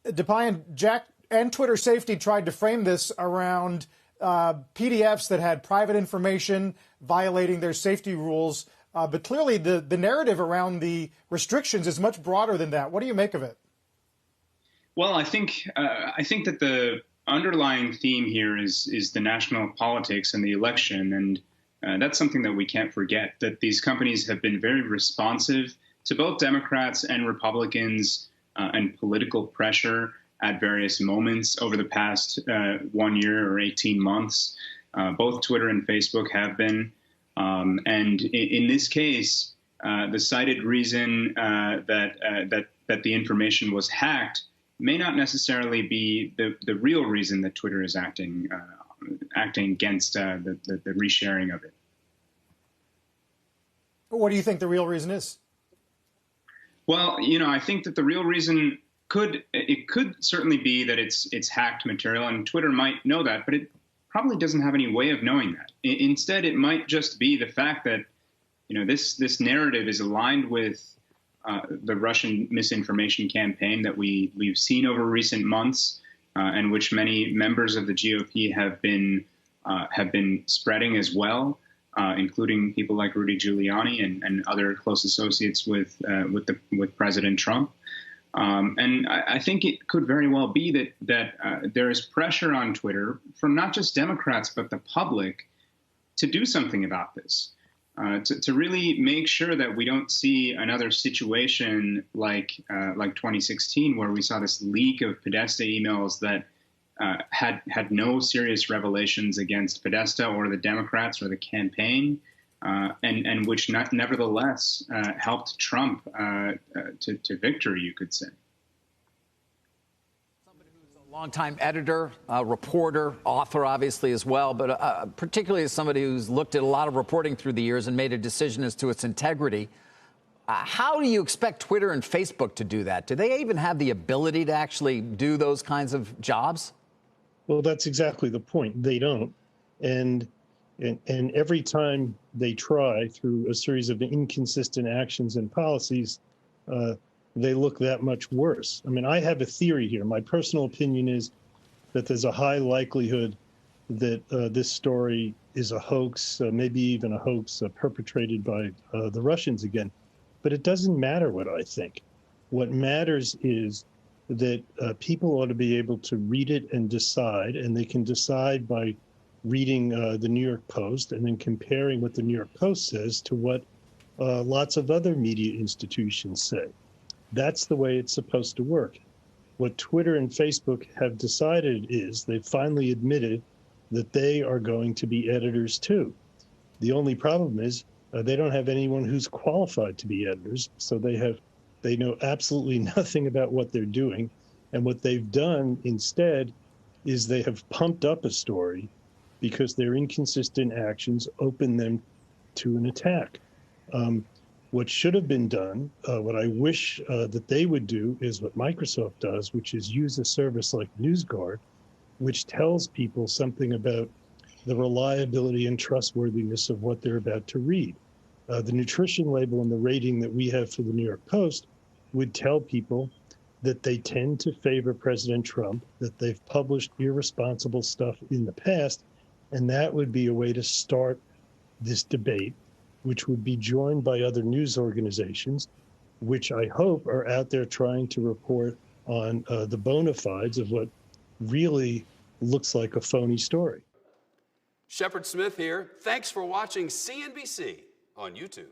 DIPAYAN, Jack and Twitter Safety tried to frame this around PDFs that had private information violating their safety rules. But clearly the narrative around the restrictions is much broader than that. What do you make of it? Well, I think that the underlying theme here is the national politics and the election. And that's something that we can't forget, that these companies have been very responsive to both Democrats and Republicans and political pressure at various moments over the past 1 year or 18 months. Both Twitter and Facebook have been. And in this case, the cited reason that the information was hacked may not necessarily be the real reason that Twitter is acting against the resharing of it. What do you think the real reason is? Well, I think that the real reason could certainly be that it's hacked material, and Twitter might know that, but it probably doesn't have any way of knowing that. Instead, it might just be the fact that this narrative is aligned with the Russian misinformation campaign that we've seen over recent months, and which many members of the GOP have been spreading as well, including people like Rudy Giuliani and other close associates with President Trump. And I think it could very well be that there is pressure on Twitter from not just Democrats but the public to do something about this. To really make sure that we don't see another situation like 2016, where we saw this leak of Podesta emails that had no serious revelations against Podesta or the Democrats or the campaign, and which nevertheless helped Trump to victory, you could say. Longtime editor, reporter, author, obviously, as well, but particularly as somebody who's looked at a lot of reporting through the years and made a decision as to its integrity. How do you expect Twitter and Facebook to do that? Do they even have the ability to actually do those kinds of jobs? Well, that's exactly the point. They don't. And every time they try, through a series of inconsistent actions and policies, they look that much worse. I mean, I have a theory here. My personal opinion is that there's a high likelihood that this story is a hoax, maybe even a hoax perpetrated by the Russians again. But it doesn't matter what I think. What matters is that people ought to be able to read it and decide, and they can decide by reading the New York Post and then comparing what the New York Post says to what lots of other media institutions say. That's the way it's supposed to work. What Twitter and Facebook have decided is they've finally admitted that they are going to be editors too. The only problem is they don't have anyone who's qualified to be editors, so they know absolutely nothing about what they're doing. And what they've done instead is they have pumped up a story because their inconsistent actions open them to an attack. What should have been done, what I wish that they would do, is what Microsoft does, which is use a service like NewsGuard, which tells people something about the reliability and trustworthiness of what they're about to read. The nutrition label and the rating that we have for the New York Post would tell people that they tend to favor President Trump, that they've published irresponsible stuff in the past, and that would be a way to start this debate, which would be joined by other news organizations, which I hope are out there trying to report on the bona fides of what really looks like a phony story. Shepard Smith here. Thanks for watching CNBC on YouTube.